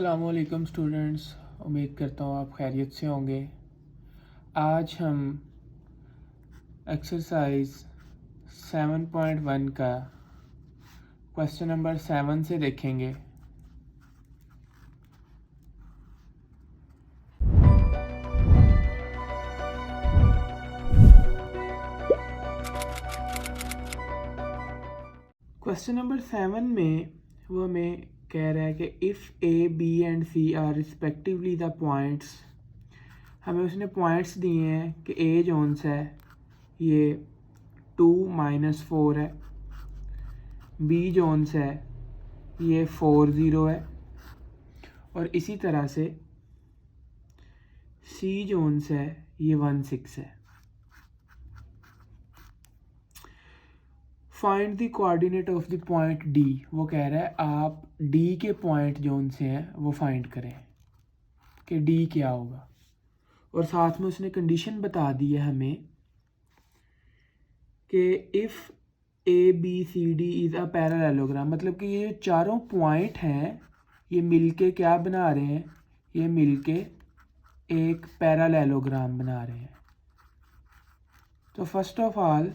अस्सलामुअलैकुम स्टूडेंट्स, उम्मीद करता हूँ आप खैरियत से होंगे। आज हम एक्सरसाइज 7.1 का क्वेश्चन नंबर 7 से देखेंगे। क्वेश्चन नंबर 7 में वो हमें कह रहा है कि if A B and C are respectively the points. हमें उसने पॉइंट्स दिए हैं कि ए जोन्स है ये 2-4 है, बी जोन्स है ये 4-0 है, और इसी तरह से सी जोन्स है ये 1-6 है। Find the coordinate of the point D. वो कह रहा है आप डी के पॉइंट जोन से हैं वो फाइंड करें कि डी क्या होगा, और साथ में उसने कंडीशन बता दी है हमें कि if A B C D is a parallelogram. मतलब कि ये चारों पॉइंट हैं ये मिलके क्या बना रहे हैं, ये मिलके एक पैरेललोग्राम बना रहे हैं। तो फर्स्ट ऑफ ऑल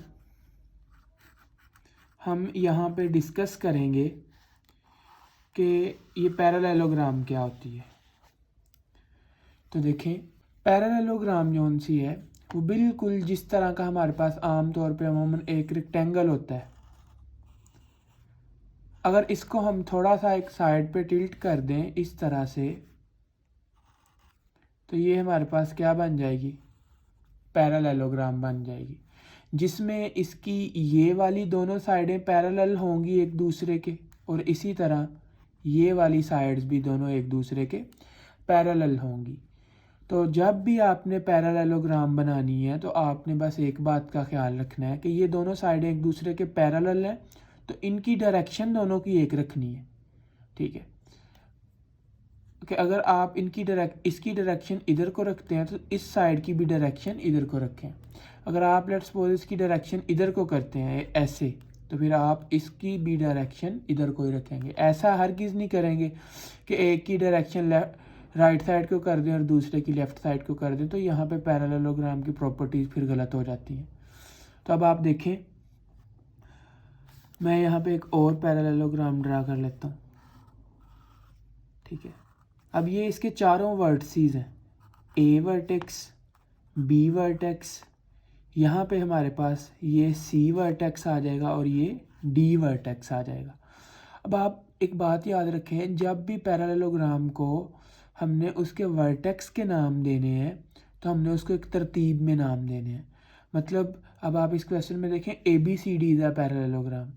हम यहाँ पे डिस्कस करेंगे कि ये पैरेललोग्राम क्या होती है। तो देखें, पैरेललोग्राम जौन सी है वो बिल्कुल जिस तरह का हमारे पास आम तौर पे अमूमन एक रेक्टेंगल होता है, अगर इसको हम थोड़ा सा एक साइड पे टिल्ट कर दें इस तरह से, तो ये हमारे पास क्या बन जाएगी, पैरेललोग्राम बन जाएगी, जिसमें इसकी ये वाली दोनों साइडें पैरेलल होंगी एक दूसरे के, और इसी तरह ये वाली साइड्स भी दोनों एक दूसरे के पैरेलल होंगी। तो जब भी आपने पैरेललोग्राम बनानी है तो आपने बस एक बात का ख्याल रखना है कि ये दोनों साइडें एक दूसरे के पैरेलल हैं, तो इनकी डायरेक्शन दोनों की एक रखनी है। ठीक है कि अगर आप इसकी डायरेक्शन इधर को रखते हैं तो इस साइड की भी डायरेक्शन इधर को रखें। अगर आप लेट्स सपोज इसकी डायरेक्शन इधर को करते हैं ऐसे, तो फिर आप इसकी भी डायरेक्शन इधर को ही रखेंगे। ऐसा हरगिज़ नहीं करेंगे कि एक की डायरेक्शन राइट साइड को कर दें और दूसरे की लेफ़्ट साइड को कर दें, तो यहाँ पे पैरेललोग्राम की प्रॉपर्टीज़ फिर गलत हो जाती हैं। तो अब आप देखें, मैं यहाँ पे एक और पैरेललोग्राम ड्रा कर लेता हूँ। ठीक है, अब ये इसके चारों वर्टिसेस हैं, ए वर्टेक्स, बी वर्टेक्स, यहाँ पे हमारे पास ये सी वर्टेक्स आ जाएगा और ये डी वर्टेक्स आ जाएगा। अब आप एक बात याद रखें, जब भी पैरेललोग्राम को हमने उसके वर्टेक्स के नाम देने हैं तो हमने उसको एक तरतीब में नाम देने हैं। मतलब अब आप इस क्वेश्चन में देखें A B C D is a parallelogram,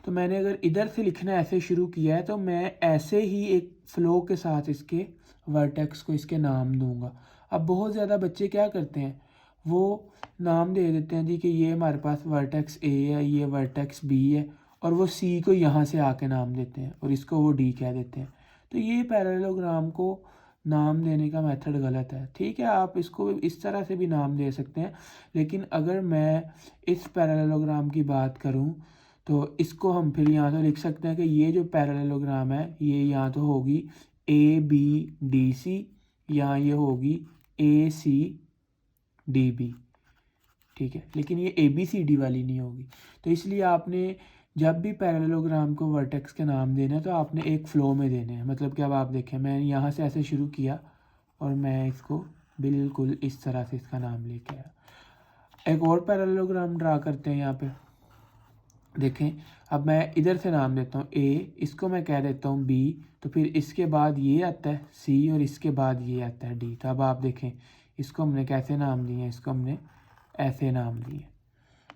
तो मैंने अगर इधर से लिखना ऐसे शुरू किया है तो मैं ऐसे ही एक फ्लो के साथ इसके वर्टेक्स को इसके नाम दूंगा। अब बहुत ज़्यादा बच्चे क्या करते हैं, वो नाम दे देते हैं जी कि ये हमारे पास वर्टेक्स ए है, ये वर्टेक्स बी है, और वो सी को यहाँ से आके नाम देते हैं और इसको वो डी कह देते हैं। तो ये पैरेललोग्राम को नाम देने का मेथड गलत है। ठीक है, आप इसको इस तरह से भी नाम दे सकते हैं, लेकिन अगर मैं इस पैरेललोग्राम की बात करूं तो इसको हम फिर यहाँ तो लिख सकते हैं कि ये जो पैरेललोग्राम है ये यहाँ तो होगी ए बी डी सी, या ये होगी ए सी डी बी। ठीक है, लेकिन ये ए बी सी डी वाली नहीं होगी। तो इसलिए आपने जब भी पैरेललोग्राम को वर्टेक्स के नाम देना है तो आपने एक फ़्लो में देने हैं। मतलब कि अब आप देखें, मैं यहाँ से ऐसे शुरू किया और मैं इसको बिल्कुल इस तरह से इसका नाम लेके आया। एक और पैरेललोग्राम ड्रा करते हैं यहाँ पे। देखें, अब मैं इधर से नाम देता हूँ ए, इसको मैं कह देता हूँ बी, तो फिर इसके बाद ये आता है सी और इसके बाद ये आता है डी। तो अब आप देखें, इसको हमने कैसे नाम दिए हैं, इसको हमने ऐसे नाम दिए।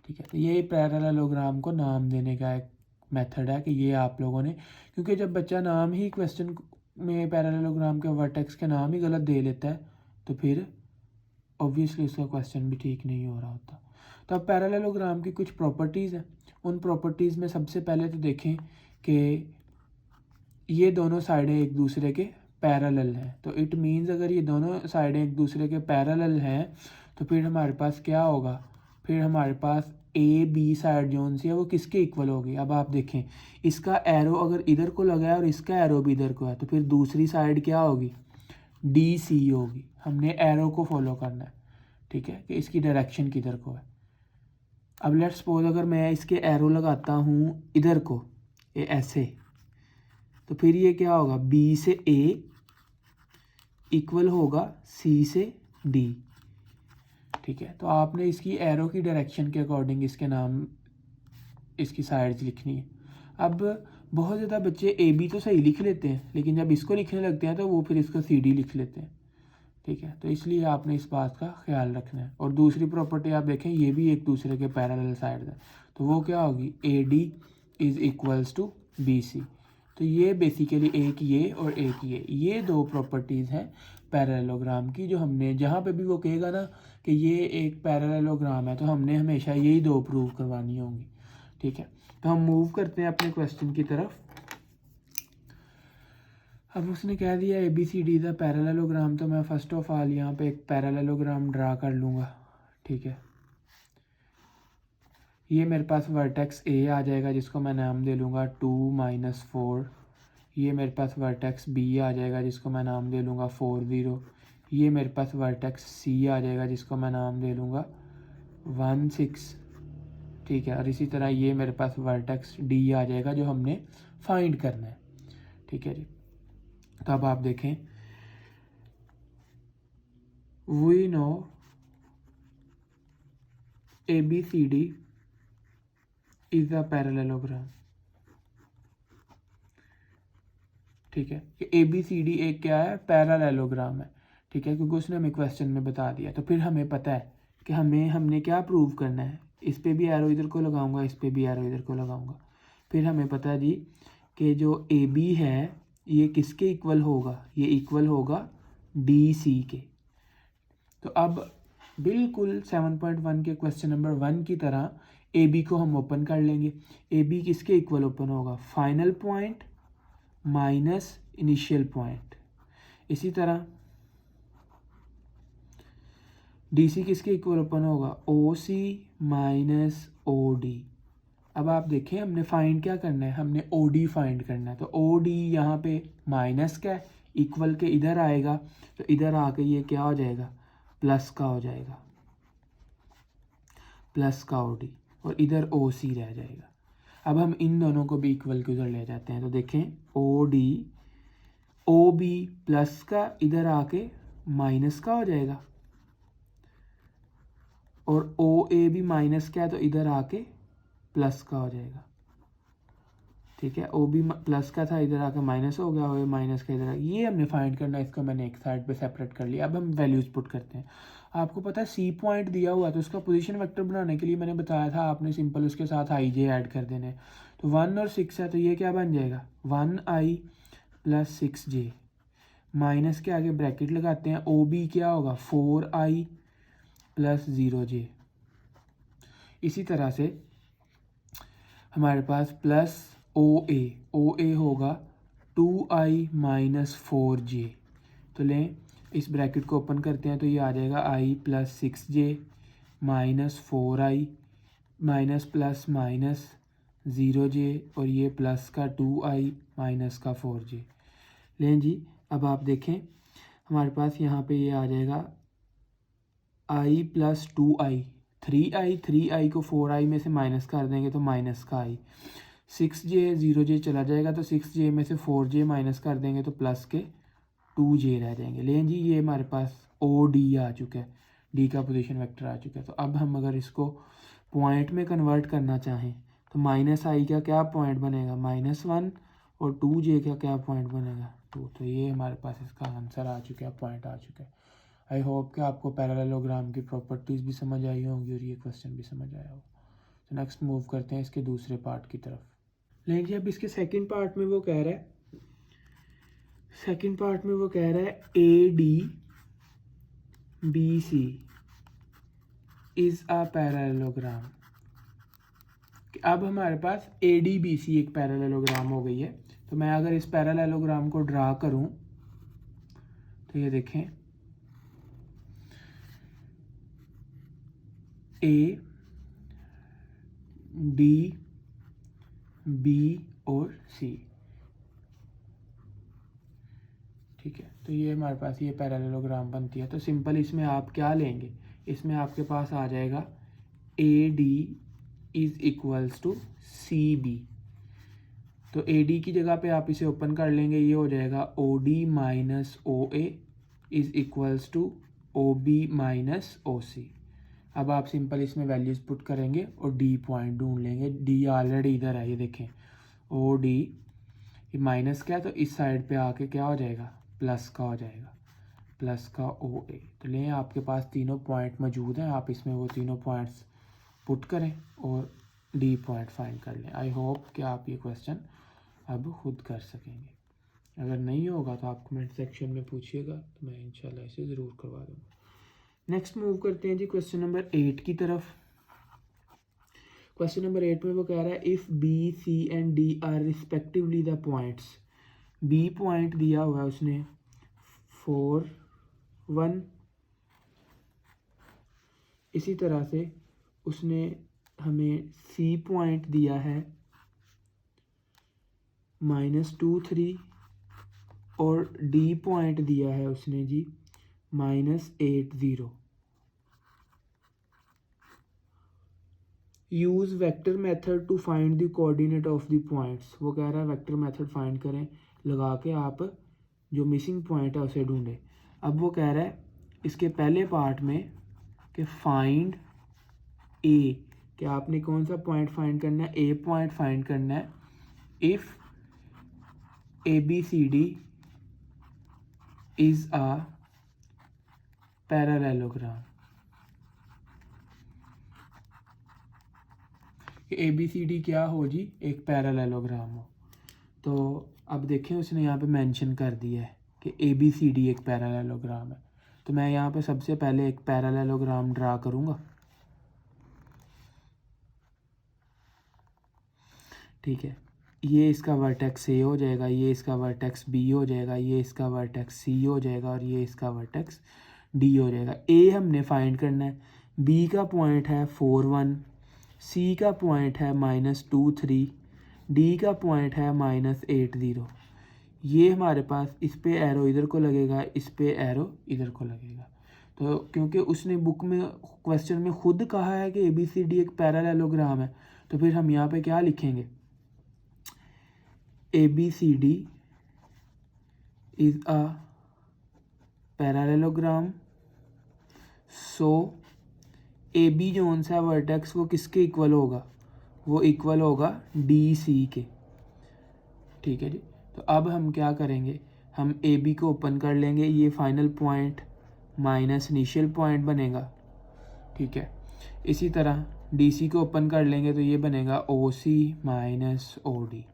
ठीक है, तो ये पैरेललोग्राम को नाम देने का एक मेथड है कि ये आप लोगों ने, क्योंकि जब बच्चा नाम ही क्वेश्चन में पैरेललोग्राम के वर्टेक्स के नाम ही गलत दे लेता है तो फिर ऑब्वियसली उसका क्वेश्चन भी ठीक नहीं हो रहा होता। तो अब पैरेललोग्राम की कुछ प्रॉपर्टीज़ हैं, उन प्रॉपर्टीज़ में सबसे पहले तो देखें कि ये दोनों साइडें एक दूसरे के पैरेलल हैं। तो इट मीन्स अगर ये दोनों साइडें एक दूसरे के पैरेलल हैं तो फिर हमारे पास क्या होगा, फिर हमारे पास ए बी साइड जोन सी है वो किसके इक्वल होगी। अब आप देखें इसका एरो अगर इधर को लगा है और इसका एरो भी इधर को है तो फिर दूसरी साइड क्या होगी, डी सी होगी। हमने एरो को फॉलो करना है, ठीक है, कि इसकी डायरेक्शन किधर को है। अब लेट्स सपोज अगर मैं इसके एरो लगाता हूँ इधर को, ये ऐसे, तो फिर ये क्या होगा, बी से ए इक्वल होगा सी से डी, ठीक है। तो आपने इसकी एरो की डायरेक्शन के अकॉर्डिंग इसके नाम, इसकी साइड्स लिखनी है। अब बहुत ज़्यादा बच्चे ए बी तो सही लिख लेते हैं, लेकिन जब इसको लिखने लगते हैं तो वो फिर इसका सी डी लिख लेते हैं, ठीक है। तो इसलिए आपने इस बात का ख्याल रखना है। और दूसरी प्रॉपर्टी आप देखें, ये भी एक दूसरे के पैरेलल साइड है, तो वो क्या होगी, A D is equals to B C. तो ये बेसिकली एक ये और एक ये दो प्रॉपर्टीज़ हैं पैरेललोग्राम की, जो हमने जहाँ पे भी वो कहेगा ना कि ये एक पैरेललोग्राम है तो हमने हमेशा यही दो प्रूव करवानी होंगी, ठीक है। तो हम मूव करते हैं अपने क्वेश्चन की तरफ। अब उसने कह दिया A B C D the parallelogram, तो मैं फर्स्ट ऑफ ऑल यहाँ पे एक पैरेललोग्राम ड्रा कर लूँगा, ठीक है। ये मेरे पास वर्टेक्स ए आ जाएगा जिसको मैं नाम दे लूँगा 2 - 4। ये मेरे पास वर्टेक्स बी आ जाएगा जिसको मैं नाम दे लूँगा 4 0। ये मेरे पास वर्टेक्स सी आ जाएगा जिसको मैं नाम दे लूँगा 1 6, ठीक है। और इसी तरह ये मेरे पास वर्टेक्स डी आ जाएगा जो हमने फाइंड करना है, ठीक है जी। तो अब आप देखें, we know A B C D is a parallelogram, ठीक है। कि ए बी सी डी एक क्या है, पैरेललोग्राम है, ठीक है, क्योंकि उसने हमें क्वेश्चन में बता दिया। तो फिर हमें पता है कि हमने क्या प्रूव करना है, इस पे भी एरो इधर को लगाऊंगा, इस पे भी एरो इधर को लगाऊंगा। फिर हमें पता है जी कि जो ए बी है ये किसके इक्वल होगा, ये इक्वल होगा डी सी के। तो अब बिल्कुल 7.1 के क्वेश्चन नंबर 1 की तरह ए बी को हम ओपन कर लेंगे। ए बी किसके इक्वल ओपन होगा, final point minus initial point. इसी तरह डी सी किसके इक्वल ओपन होगा, ओ सी माइनस ओ डी। अब आप देखें हमने फाइंड क्या करना है, हमने ओ डी फाइंड करना है। तो ओ डी यहाँ पे माइनस का इक्वल के इधर आएगा, तो इधर आके ये क्या हो जाएगा, प्लस का हो जाएगा, प्लस का ओ डी, और इधर ओ सी रह जाएगा। अब हम इन दोनों को भी इक्वल के उधर ले जाते हैं, तो देखें O D O B plus का इधर आके माइनस का हो जाएगा, और ओ ए भी माइनस का है तो इधर आके प्लस का हो जाएगा, ठीक है। ओ बी प्लस का था, इधर आके माइनस हो गया, ओ ए माइनस का इधर, ये हमने फाइंड करना है। इसको मैंने एक साइड पे सेपरेट कर लिया। अब हम वैल्यूज पुट करते हैं। आपको पता है सी पॉइंट दिया हुआ, तो उसका पोजीशन वेक्टर बनाने के लिए मैंने बताया था आपने सिंपल उसके साथ आई जे ऐड कर देने। तो 1 और 6 है, तो ये क्या बन जाएगा, 1i + 6j, माइनस के आगे ब्रैकेट लगाते हैं। ओ बी क्या होगा, 4i + 0j। इसी तरह से हमारे पास प्लस ओ ए होगा 2i - 4j। तो लें इस ब्रैकेट को ओपन करते हैं, तो ये आ जाएगा i + 6j minus 4i minus plus minus 0j, और ये प्लस का 2i माइनस का 4j। लें जी, अब आप देखें हमारे पास यहाँ पे ये आ जाएगा i + 2i, 3i को 4i में से माइनस कर देंगे तो माइनस का i, 6j 0j चला जाएगा, तो 6j में से 4j माइनस कर देंगे तो प्लस के 2j रह जाएंगे। लेकिन जी ये हमारे पास ओ डी आ चुका है, डी का पोजीशन वेक्टर आ चुका है। तो अब हम अगर इसको पॉइंट में कन्वर्ट करना चाहें तो -i का क्या पॉइंट बनेगा, -1, और 2j का क्या पॉइंट बनेगा, 2। तो ये हमारे पास इसका आंसर आ चुका है, पॉइंट आ चुका है। आई होप कि आपको पैरेललोग्राम की प्रॉपर्टीज़ भी समझ आई होंगी और ये क्वेश्चन भी समझ आया हो। तो नेक्स्ट मूव करते हैं इसके दूसरे पार्ट की तरफ। लेकिन अब इसके सेकंड पार्ट में वो कह रहा है A D B C is a parallelogram. अब हमारे पास ए डी बी सी एक पैरेललोग्राम हो गई है। तो मैं अगर इस पैरेललोग्राम को ड्रा करूं तो ये देखें, ए डी, बी और सी। ठीक है, तो ये हमारे पास ये पैरेललोग्राम बनती है। तो सिंपल इसमें आप क्या लेंगे, इसमें आपके पास आ जाएगा A D is equals to C B. तो ए डी की जगह पे आप इसे ओपन कर लेंगे, ये हो जाएगा O D minus O A is equals to O B minus O C. अब आप सिंपल इसमें वैल्यूज़ पुट करेंगे और डी पॉइंट ढूंढ लेंगे। डी ऑलरेडी इधर है, ये देखें ओ डी, ये माइनस का है तो इस साइड पे आके क्या हो जाएगा, प्लस का हो जाएगा, प्लस का ओ ए। तो लें आपके पास तीनों पॉइंट मौजूद हैं, आप इसमें वो तीनों पॉइंट्स पुट करें और डी पॉइंट फाइंड कर लें। आई होप कि आप ये क्वेश्चन अब खुद कर सकेंगे। अगर नहीं होगा तो आप कमेंट सेक्शन में पूछिएगा, तो मैं इंशाल्लाह इसे ज़रूर करवा दूँगा। नेक्स्ट मूव करते हैं जी क्वेश्चन नंबर 8 की तरफ। क्वेश्चन नंबर 8 में वो कह रहा है if B, C and D are respectively the points. B point दिया हुआ है उसने 4, 1। इसी तरह से उसने हमें सी पॉइंट दिया है -2, 3 और डी पॉइंट दिया है उसने G -8, 0। Use vector method to find the coordinate of the points. वो कह रहा है वेक्टर मेथड फाइंड करें, लगा के आप जो मिसिंग पॉइंट है उसे ढूंढें। अब वो कह रहा है इसके पहले पार्ट में कि फाइंड ए, कि आपने कौन सा पॉइंट फाइंड करना है, ए पॉइंट फाइंड करना है। If A B C D is a parallelogram. A B C D क्या हो जी, एक पैरेललोग्राम हो। तो अब देखें उसने यहाँ पे मेंशन कर दिया है कि ए बी सी डी एक पैरेललोग्राम है। तो मैं यहाँ पे सबसे पहले एक पैरेललोग्राम ड्रा करूँगा। ठीक है, ये इसका वर्टेक्स ए हो जाएगा, ये इसका वर्टेक्स बी हो जाएगा, ये इसका वर्टेक्स सी हो जाएगा और ये इसका वर्टेक्स डी हो जाएगा। ए हमने फाइंड करना है, बी का पॉइंट है 4, 1, सी का पॉइंट है -2, 3, डी का पॉइंट है -8, 0। ये हमारे पास इस पे एरो इधर को लगेगा, इस पे एरो इधर को लगेगा। तो क्योंकि उसने बुक में क्वेश्चन में खुद कहा है कि ए बी सी डी एक पैरेललोग्राम है, तो फिर हम यहाँ पे क्या लिखेंगे, A B C D is a parallelogram. So A B जोन सा वर्टेक्स वो किसके इक्वल होगा, वो इक्वल होगा डी सी के। ठीक है जी, तो अब हम क्या करेंगे, हम ए बी को ओपन कर लेंगे, ये final point minus initial point बनेगा। ठीक है, इसी तरह डी सी को ओपन कर लेंगे तो ये बनेगा ओ सी माइनस ओ डी।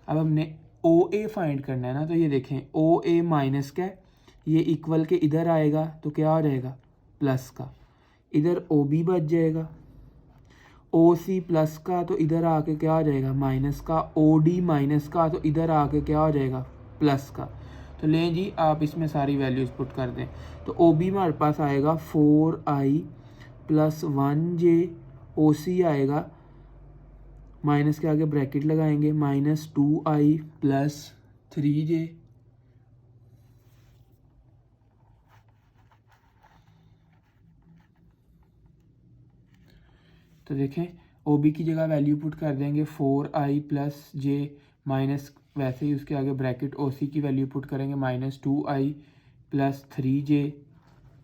अब हमने ओ ए फाइंड करना है ना, तो ये देखें ओ ए माइनस का ये इक्वल के इधर आएगा तो क्या हो जाएगा, प्लस का, इधर ओ बी बच जाएगा, ओ सी प्लस का तो इधर आके क्या हो जाएगा, माइनस का, ओ डी माइनस का तो इधर आके क्या हो जाएगा, प्लस का। तो लें जी आप इसमें सारी वैल्यूज़ पुट कर दें, तो ओ बी हमारे पास आएगा 4i + 1j, ओ सी आएगा माइनस के आगे ब्रैकेट लगाएंगे -2i + 3j। तो देखें ओ बी की जगह वैल्यू पुट कर देंगे 4i + j माइनस, वैसे ही उसके आगे ब्रैकेट ओ सी की वैल्यू पुट करेंगे -2i + 3j,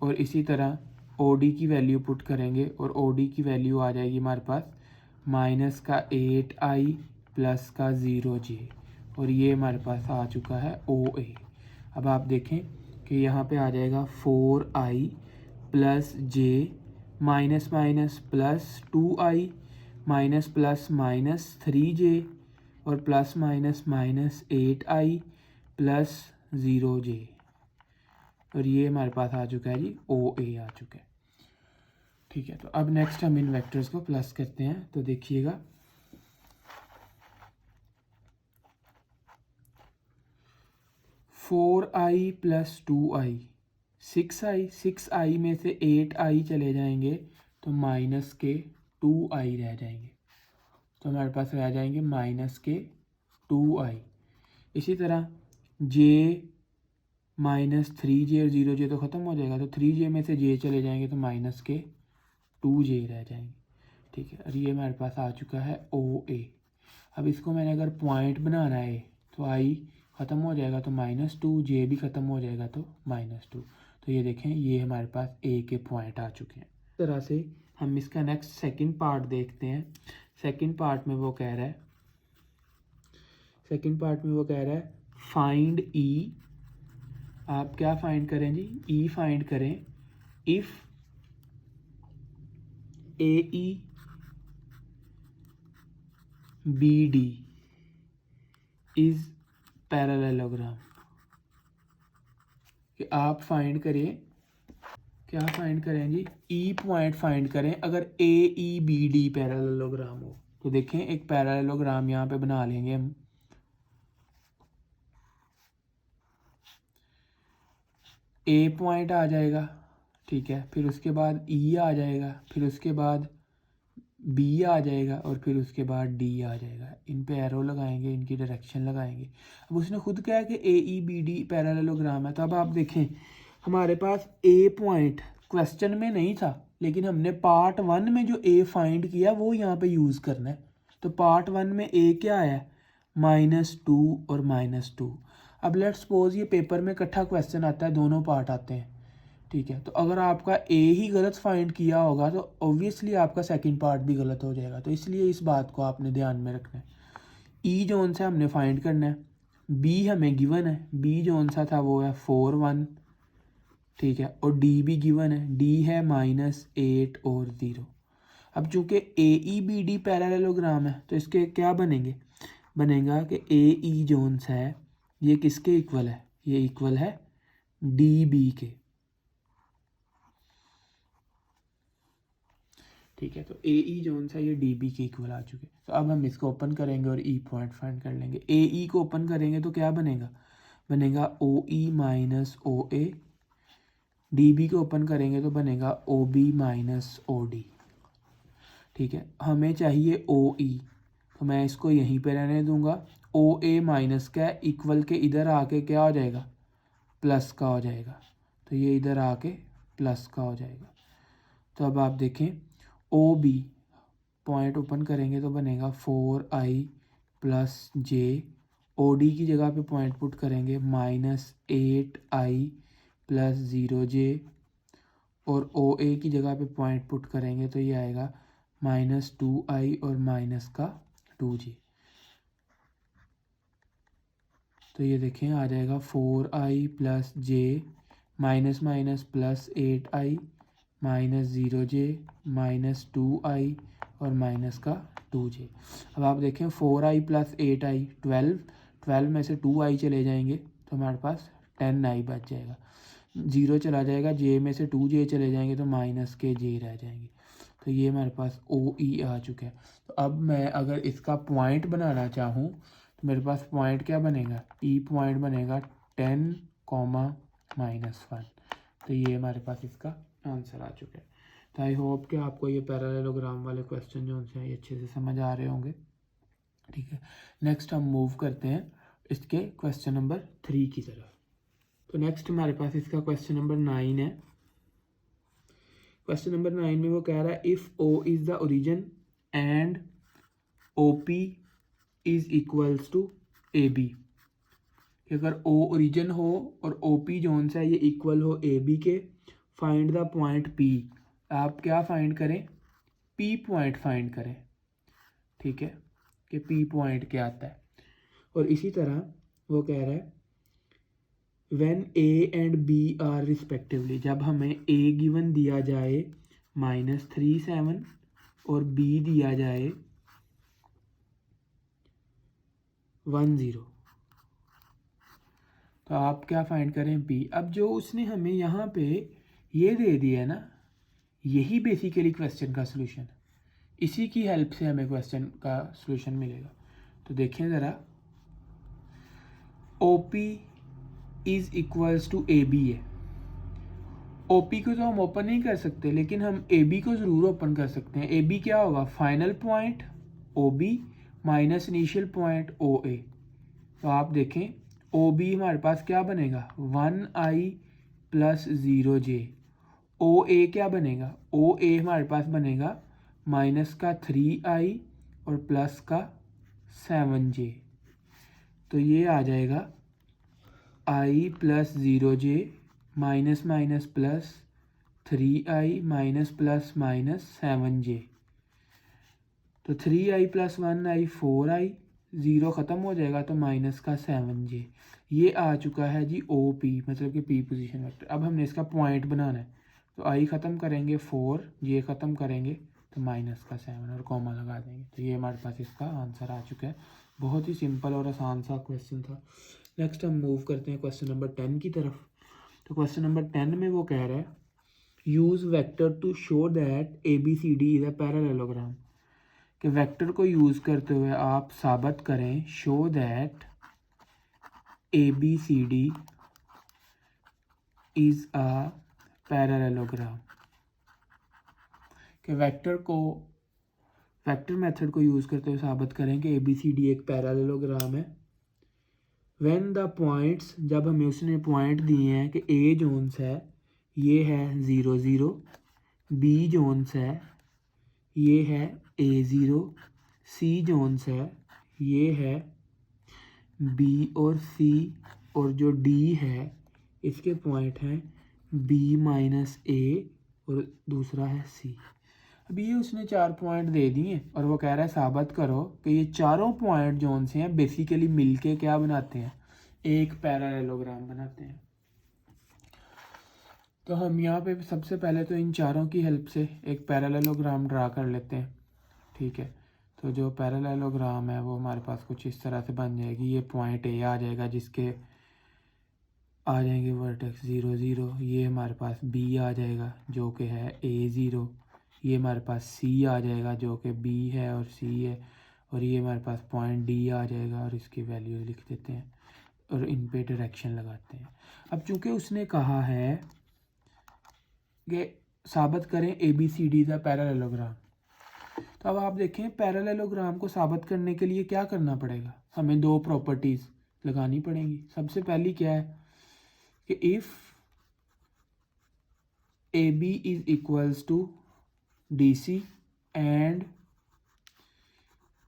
और इसी तरह ओ डी की वैल्यू पुट करेंगे और ओ डी की वैल्यू आ जाएगी हमारे पास -8i + 0j, और ये हमारे पास आ चुका है ओ ए। अब आप देखें कि यहाँ पे आ जाएगा 4i + j minus minus +2i minus plus minus 3j और प्लस माइनस -8i + 0j, और ये हमारे पास आ चुका है जी ओ ए आ चुका है। ठीक है, तो अब नेक्स्ट हम इन वेक्टर्स को प्लस करते हैं। तो देखिएगा 4i + 2i 6i, 6i में से 8i चले जाएंगे तो -2i रह जाएंगे। तो हमारे पास रह जाएंगे माइनस के 2i। इसी तरह j माइनस 3j और 0j तो ख़त्म हो जाएगा, तो 3j में से j चले जाएंगे तो माइनस के 2j रह जाएंगे। ठीक है, और ये हमारे पास आ चुका है OA। अब इसको मैंने अगर पॉइंट बनाना है तो i ख़त्म हो जाएगा तो -2, j भी ख़त्म हो जाएगा तो -2। तो ये देखें, ये हमारे पास A के पॉइंट आ चुके हैं। इस तरह से हम इसका नेक्स्ट सेकंड पार्ट देखते हैं। सेकंड पार्ट में वो कह रहा है फाइंड E। आप क्या फाइंड करें जी? E फाइंड करें if AE BD is parallelogram. कि आप फाइंड करें, क्या फाइंड करें जी? E पॉइंट फाइंड करें अगर AEBD पैरेललोग्राम हो। तो देखें, एक पैरेललोग्राम यहाँ पे बना लेंगे हम। A पॉइंट आ जाएगा, ठीक है, फिर उसके बाद E आ जाएगा, फिर उसके बाद B आ जाएगा और फिर उसके बाद D आ जाएगा। इन पे एरो लगाएंगे, इनकी डायरेक्शन लगाएंगे। अब उसने खुद कहा कि AEBD पैरेललोग्राम है, तो अब आप देखें हमारे पास A पॉइंट क्वेश्चन में नहीं था, लेकिन हमने पार्ट 1 में जो A फाइंड किया वो यहाँ पे यूज़ करना है। तो पार्ट 1 में A क्या है? -2 और -2। अब लेट्स सपोज ये पेपर में इकट्ठा क्वेश्चन आता है, दोनों पार्ट आते हैं, ठीक है। तो अगर आपका A ही गलत फाइंड किया होगा तो ऑब्वियसली आपका सेकंड पार्ट भी गलत हो जाएगा। तो इसलिए इस बात को आपने ध्यान में रखना है। E जोन सा हमने फाइंड करना है, B हमें गिवन है, B जोन सा था वो है 4 1, ठीक है, और D भी गिवन है, D है -8 और 0। अब चूंकि AEBD पैरेललोग्राम है तो इसके क्या बनेगा कि AE जोन्स है ये किसके इक्वल है? ये इक्वल है DB के, ठीक है। तो AE जोन सा ये DB के इक्वल आ चुके। तो अब हम इसको ओपन करेंगे और E पॉइंट फाइंड कर लेंगे। AE को ओपन करेंगे तो क्या बनेगा OE माइनस OA। DB को ओपन करेंगे तो बनेगा OB माइनस OD, ठीक है। हमें चाहिए OE, तो मैं इसको यहीं पे रहने दूंगा। OA माइनस का इक्वल के इधर आके क्या हो जाएगा? प्लस का हो जाएगा। तो ये इधर आके प्लस का हो जाएगा। तो अब आप देखें OB पॉइंट ओपन करेंगे तो बनेगा 4i प्लस j। OD की जगह पे पॉइंट पुट करेंगे -8i प्लस 0j, और OA की जगह पे पॉइंट पुट करेंगे तो ये आएगा -2i और माइनस का 2j। तो ये देखें आ जाएगा 4i plus j minus minus plus 8i minus 0j minus 2i और माइनस का 2j। अब आप देखें 4i प्लस 8i 12 में से 2i चले जाएंगे तो हमारे पास 10i बच जाएगा। 0 चला जाएगा, j में से 2j चले जाएंगे तो माइनस के j रह जाएंगे। तो ये हमारे पास OE आ चुका है। तो अब मैं अगर इसका पॉइंट बनाना चाहूँ तो मेरे पास पॉइंट क्या बनेगा? E पॉइंट बनेगा 10, -1। तो ये हमारे पास इसका आंसर आ चुका है। तो आई होप कि आपको ये पैरेललोग्राम वाले क्वेश्चन जो हैं ये अच्छे से समझ आ रहे होंगे, ठीक है। नेक्स्ट हम मूव करते हैं इसके क्वेश्चन नंबर 3 की तरफ। तो नेक्स्ट हमारे पास इसका क्वेश्चन नंबर 9 है। क्वेश्चन नंबर 9 में वो कह रहा है if O is the origin and OP is equals to AB। कि अगर O ओरिजिन हो और OP जोन सा है ये इक्वल हो AB के, फाइंड द पॉइंट P। आप क्या फाइंड करें? P पॉइंट फाइंड करें, ठीक है, कि P पॉइंट क्या आता है। और इसी तरह वो कह रहा है when A and B are respectively, जब हमें A गिवन दिया जाए -3 7 और B दिया जाए 1 0, तो आप क्या फाइंड करें? P। अब जो उसने हमें यहाँ पे ये दे दिया है ना, यही बेसिकली क्वेश्चन का सलूशन है। इसी की हेल्प से हमें क्वेश्चन का सलूशन मिलेगा। तो देखें ज़रा, OP is equals to AB है। OP को तो हम ओपन नहीं कर सकते, लेकिन हम AB को ज़रूर ओपन कर सकते हैं। AB क्या होगा? Final point O B minus initial point O A. तो आप देखें ओ बी हमारे पास क्या बनेगा 1i प्लस 0j। ओ ए क्या बनेगा ओ ए हमारे पास बनेगा माइनस का 3i और प्लस का 7j। तो ये आ जाएगा i plus 0j minus minus plus 3i minus plus minus 7j। तो 3i प्लस 1i 4i, 0 ख़त्म हो जाएगा तो माइनस का 7j। ये आ चुका है जी ओ पी, मतलब कि पी पोजीशन वेक्टर। अब हमने इसका पॉइंट बनाना है, तो i ख़त्म करेंगे 4, ये ख़त्म करेंगे तो माइनस का 7 और कॉमा लगा देंगे। तो ये हमारे पास इसका आंसर आ चुका है। बहुत ही सिंपल और आसान सा क्वेश्चन था। नेक्स्ट हम मूव करते हैं क्वेश्चन नंबर 10 की तरफ। तो क्वेश्चन नंबर 10 में वो कह रहा है use vector to show that ABCD is a parallelogram. कि वेक्टर को यूज़ करते हुए आप साबित करें show that ABCD is a parallelogram. कि वेक्टर मेथड को यूज़ करते हुए साबित करें कि ABCD एक पैरेललोग्राम है। व्हेन द पॉइंट्स, जब हमें उसने पॉइंट दिए हैं कि A जोन्स है ये है 0 0, B जोन्स है ये है A0, C जोन्स है ये है B और C, और जो D है इसके पॉइंट हैं B माइनस A और दूसरा है C। अभी ये उसने 4 पॉइंट दे दिए और वो कह रहा है साबित करो कि ये चारों पॉइंट जोन से हैं बेसिकली मिलके क्या बनाते हैं एक पैरेललोग्राम बनाते हैं। तो हम यहाँ पे सबसे पहले तो इन चारों की हेल्प से एक पैरेललोग्राम ड्रा कर लेते हैं। ठीक है, तो जो पैरेललोग्राम है वो हमारे पास कुछ इस तरह से बन जाएगी। ये पॉइंट ए आ जाएगा जिसके आ जाएंगे वर्टेक्स 0 0, ये हमारे पास बी आ जाएगा जो कि है A0, ये हमारे पास सी आ जाएगा जो कि बी है और सी है, और ये हमारे पास पॉइंट डी आ जाएगा और इसकी वैल्यू लिख देते हैं और इन पे डायरेक्शन लगाते हैं। अब चूंकि उसने कहा है कि साबित करें ABCD द पैरेललोग्राम, तो अब आप देखें पैरेललोग्राम को साबित करने के लिए क्या करना पड़ेगा, हमें 2 प्रॉपर्टीज़ लगानी पड़ेंगी। सबसे पहली क्या है कि if AB is equals to DC and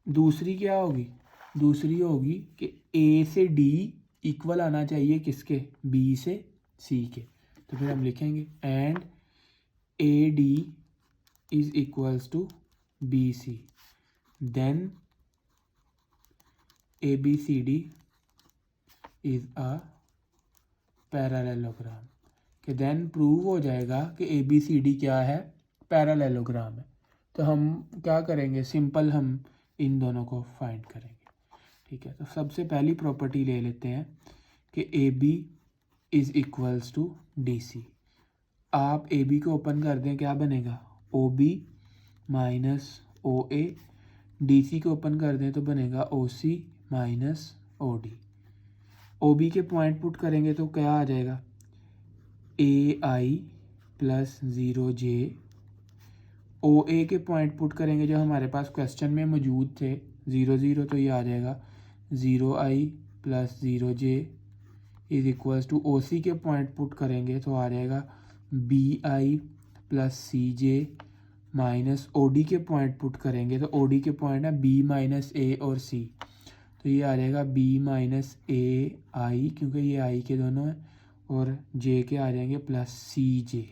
दूसरी क्या होगी, दूसरी होगी कि A से D इक्वल आना चाहिए किसके, B से C के। तो फिर हम लिखेंगे and AD is equals to BC, then ABCD is a parallelogram. कि देन प्रूव हो जाएगा कि ABCD क्या है, पैरेललोग्राम है। तो हम क्या करेंगे, सिंपल हम इन दोनों को फाइंड करेंगे। ठीक है, तो सबसे पहली प्रॉपर्टी ले लेते हैं कि AB is equals to DC। आप AB को ओपन कर दें, क्या बनेगा OB माइनस OA। DC को ओपन कर दें तो बनेगा OC माइनस OD। OB के पॉइंट पुट करेंगे तो क्या आ जाएगा AI प्लस 0j। OA के पॉइंट पुट करेंगे जो हमारे पास क्वेश्चन में मौजूद थे 0 0, तो ये आ जाएगा 0i plus 0j is equals to OC के पॉइंट पुट करेंगे तो आ जाएगा BI plus CJ minus OD के पॉइंट पुट करेंगे तो OD के पॉइंट है B माइनस A और C, तो ये आ जाएगा B माइनस AI क्योंकि ये I के दोनों हैं, और J के आ जाएंगे प्लस CJ।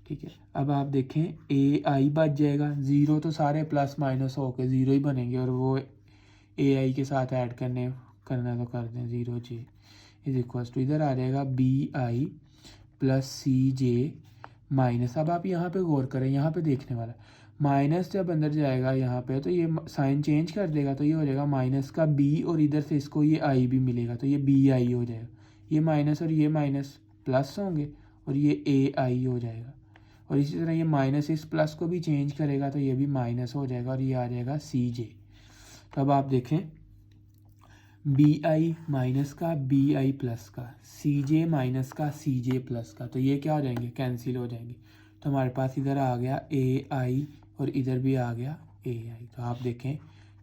ठीक है, अब आप देखें AI बच जाएगा, 0 तो सारे प्लस माइनस होके 0 ही बनेंगे, और वो AI के साथ ऐड करना तो कर दें 0j इज इक्वल्स टू इधर आ जाएगा BI प्लस CJ माइनस। अब आप यहाँ पे गौर करें, यहाँ पे देखने वाला माइनस जब अंदर जाएगा यहाँ पे तो ये साइन चेंज कर देगा, तो ये हो जाएगा माइनस का B और इधर से इसको ये I भी मिलेगा तो ये BI हो जाएगा। ये माइनस और ये माइनस प्लस होंगे और ये AI हो जाएगा, और इसी तरह ये माइनस इस प्लस को भी चेंज करेगा तो ये भी माइनस हो जाएगा और ये आ जाएगा CJ। तो अब आप देखें BI माइनस का BI प्लस का, CJ माइनस का CJ प्लस का, तो ये क्या हो जाएंगे, कैंसिल हो जाएंगे। तो हमारे पास इधर आ गया AI और इधर भी आ गया ए आई। तो आप देखें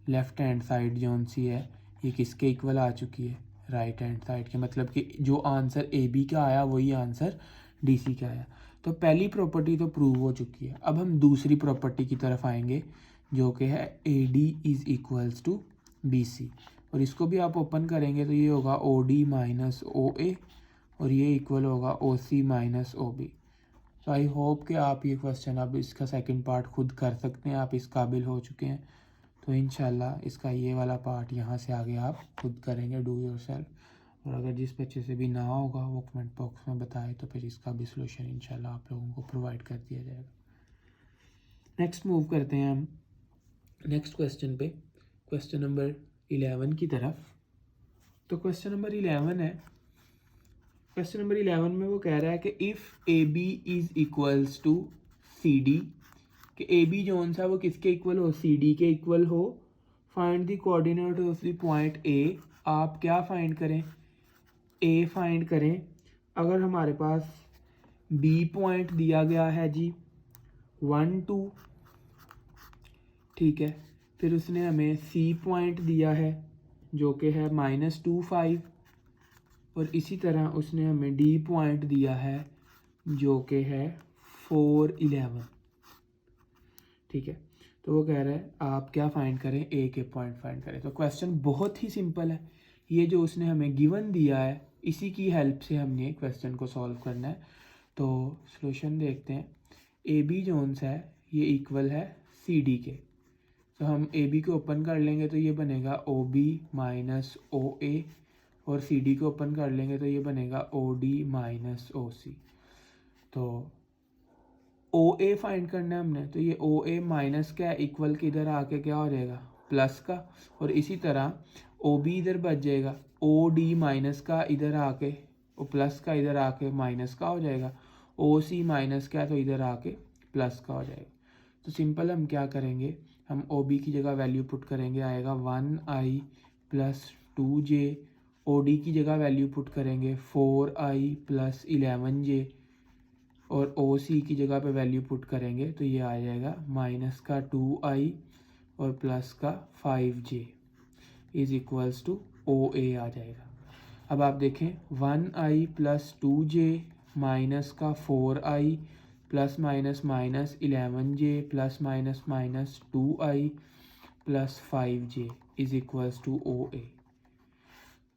लेफ़्ट हैंड साइड जौन सी है ये किसके इक्वल आ चुकी है, राइट हैंड साइड के, मतलब कि जो आंसर ए बी का आया वही आंसर डी सी का आया। तो पहली प्रॉपर्टी तो प्रूव हो चुकी है। अब हम दूसरी प्रॉपर्टी की तरफ आएंगे जो कि है A D is equals to B C, और इसको भी आप ओपन करेंगे तो ये होगा ओ डी माइनस ओ ए और ये इक्वल होगा ओ सी माइनस ओ बी। तो आई होप कि आप ये क्वेश्चन अब इसका सेकंड पार्ट खुद कर सकते हैं, आप इस काबिल हो चुके हैं। तो इंशाल्लाह इसका ये वाला पार्ट यहाँ से आगे आप खुद करेंगे, डू योरसेल्फ। और अगर जिस बच्चे से भी ना होगा वो कमेंट बॉक्स में बताए तो फिर इसका भी सलूशन इंशाल्लाह आप लोगों को प्रोवाइड कर दिया जाएगा। नेक्स्ट मूव करते हैं हम नेक्स्ट क्वेश्चन पे, क्वेश्चन नंबर 11 की तरफ। तो क्वेश्चन नंबर 11 है, क्वेश्चन नंबर 11 में वो कह रहा है कि if A B is equals to C D, कि ए बी जोन सा वो किसके इक्वल हो, सी डी के इक्वल हो। Find the coordinate of the point A. आप क्या फाइंड करें, ए फाइंड करें। अगर हमारे पास बी पॉइंट दिया गया है जी 1 2, ठीक है, फिर उसने हमें सी पॉइंट दिया है जो कि है -2 5, और इसी तरह उसने हमें डी पॉइंट दिया है जो कि है 4 11, ठीक है। तो वो कह रहा है आप क्या फाइंड करें, ए के पॉइंट फाइंड करें। तो क्वेश्चन बहुत ही सिंपल है, ये जो उसने हमें गिवन दिया है इसी की हेल्प से हमने क्वेश्चन को सॉल्व करना है। तो सॉल्यूशन देखते हैं। ए बी जोन्स है ये इक्वल है सी डी के, तो हम ए बी को ओपन कर लेंगे तो ये बनेगा ओ बी माइनस ओ ए, और सी डी को ओपन कर लेंगे तो ये बनेगा ओ डी माइनस ओ सी। तो ओ ए फाइंड करना है हमने, तो ये ओ ए माइनस का इक्वल के इधर आके क्या हो जाएगा, प्लस का, और इसी तरह ओ बी इधर बच जाएगा, ओ डी माइनस का इधर आके, और प्लस का इधर आके माइनस का हो जाएगा, ओ सी माइनस का तो इधर आके प्लस का हो जाएगा। तो सिंपल हम क्या करेंगे, हम ओ बी की जगह वैल्यू पुट करेंगे, आएगा 1i plus 2j, O D की जगह वैल्यू पुट करेंगे 4i प्लस 11j, और ओ सी की जगह पे वैल्यू पुट करेंगे तो ये आ जाएगा माइनस का 2i और प्लस का 5j is equals to O A आ जाएगा। अब आप देखें 1i प्लस 2j माइनस का 4i plus minus minus 11j plus minus minus 2i plus 5j is equals to O A.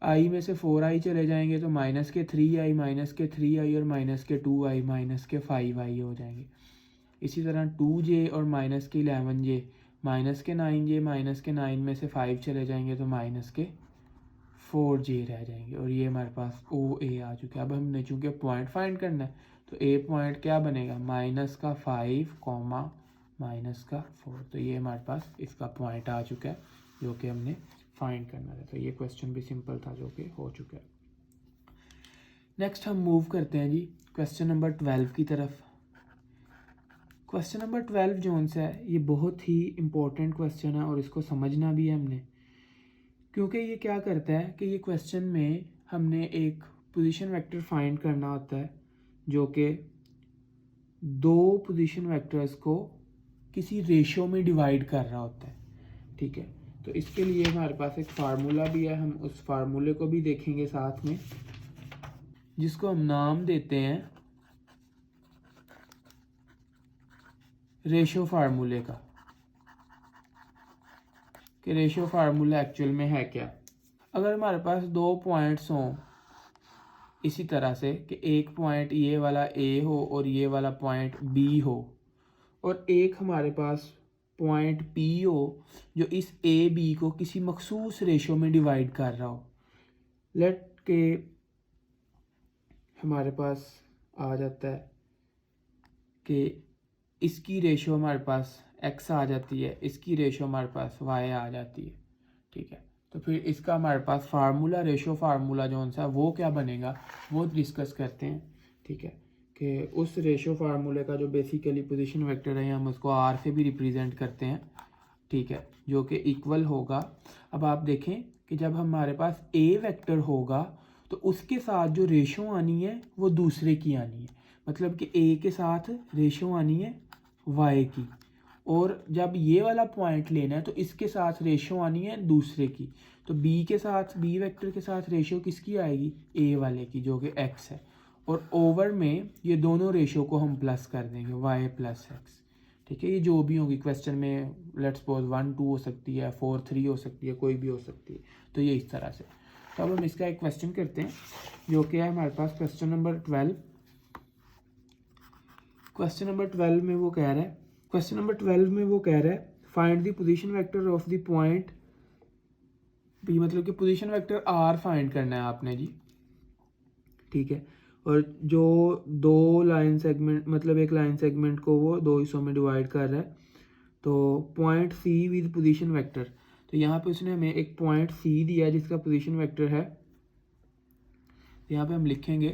I में से 4i चले जाएंगे तो माइनस के 3i, माइनस के 3i और माइनस के 2i, माइनस के 5i हो जाएंगे। इसी तरह 2j और माइनस के 11j, माइनस के 9j, माइनस के 9 में से 5 चले जाएंगे तो माइनस के 4j रह जाएंगे, और ये हमारे पास ओ ए आ चुका है। अब हमने चूँकि पॉइंट फाइंड करना है तो ए पॉइंट क्या बनेगा, माइनस का 5 कॉमा माइनस का 4, तो ये हमारे पास इसका पॉइंट आ चुका है जो कि हमने फाइंड करना है। तो ये क्वेश्चन भी सिंपल था जो कि हो चुका है। नेक्स्ट हम मूव करते हैं जी क्वेश्चन नंबर 12 की तरफ। क्वेश्चन नंबर 12 जोन से है ये बहुत ही इम्पोर्टेंट क्वेश्चन है और इसको समझना भी है हमने, क्योंकि ये क्या करता है कि ये क्वेश्चन में हमने एक पोजीशन वेक्टर फाइंड करना होता है जो कि दो पोजीशन वेक्टर्स को किसी रेशो में डिवाइड कर रहा होता है, ठीक है। तो इसके लिए हमारे पास एक फार्मूला भी है, हम उस फार्मूले को भी देखेंगे साथ में, जिसको हम नाम देते हैं रेशो फार्मूले का, कि रेशो फार्मूला एक्चुअल में है क्या। अगर हमारे पास दो पॉइंट्स हों इसी तरह से कि एक पॉइंट ये वाला ए हो और ये वाला पॉइंट बी हो, और एक हमारे पास पॉइंट पी हो जो इस ए बी को किसी मखसूस रेशो में डिवाइड कर रहा हो। लेट के हमारे पास आ जाता है कि इसकी रेशो हमारे पास x आ जाती है, इसकी रेशो हमारे पास y आ जाती है, ठीक है। तो फिर इसका हमारे पास फार्मूला, रेशो फार्मूला जो सा वो क्या बनेगा वो डिस्कस करते हैं, ठीक है। कि उस रेशो फार्मूले का जो बेसिकली पोजीशन वेक्टर है हम उसको r से भी रिप्रेजेंट करते हैं, ठीक है, जो कि इक्वल होगा। अब आप देखें कि जब हमारे पास a वेक्टर होगा तो उसके साथ जो रेशो आनी है वो दूसरे की आनी है, मतलब कि a के साथ रेशो आनी है y की, और जब ये वाला पॉइंट लेना है तो इसके साथ रेशो आनी है दूसरे की, तो बी के साथ, बी वेक्टर के साथ रेशो किसकी आएगी, ए वाले की, जो कि एक्स है, और ओवर में ये दोनों रेशो को हम प्लस कर देंगे, वाई प्लस एक्स। ठीक है, ये जो भी होगी क्वेश्चन में, लेट्स सपोज 1 2 हो सकती है, 4 3 हो सकती है, कोई भी हो सकती है, तो ये इस तरह से। तो अब हम इसका एक क्वेश्चन करते हैं जो कि है हमारे पास क्वेश्चन नंबर 12। क्वेश्चन नंबर 12 में वो कह रहा है, क्वेश्चन नंबर 12 में वो कह रहा है find the position vector of the point B, मतलब कि पोजीशन वेक्टर आर फाइंड करना है आपने जी। ठीक है, और जो दो लाइन सेगमेंट, मतलब एक लाइन सेगमेंट को वो दो हिस्सों में डिवाइड कर रहा है, तो point C with position vector, तो यहाँ पे उसने हमें एक पॉइंट सी दिया जिसका पोजीशन वेक्टर है, यहाँ पे हम लिखेंगे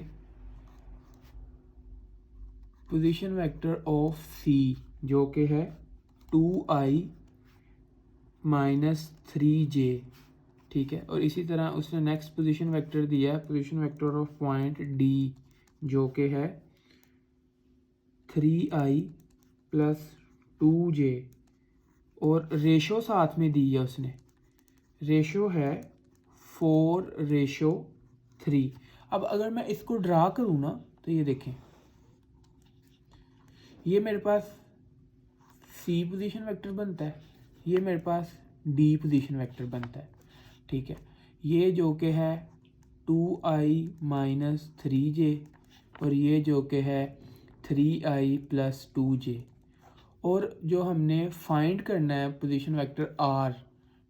पोजीशन वेक्टर ऑफ सी जो कि है 2i माइनस 3j। ठीक है, और इसी तरह उसने नेक्स्ट पोजीशन वेक्टर दिया है position vector of point D जो कि है 3i प्लस 2j, और रेशो साथ में दी है उसने, रेशो है 4:3। अब अगर मैं इसको ड्रा करूँ ना, तो ये देखें, ये मेरे पास सी पोजीशन वेक्टर बनता है, ये मेरे पास डी पोजीशन वेक्टर बनता है। ठीक है, ये जो कि है 2i माइनस 3j, और ये जो कि है 3i प्लस 2j, और जो हमने फाइंड करना है पोजीशन वेक्टर आर,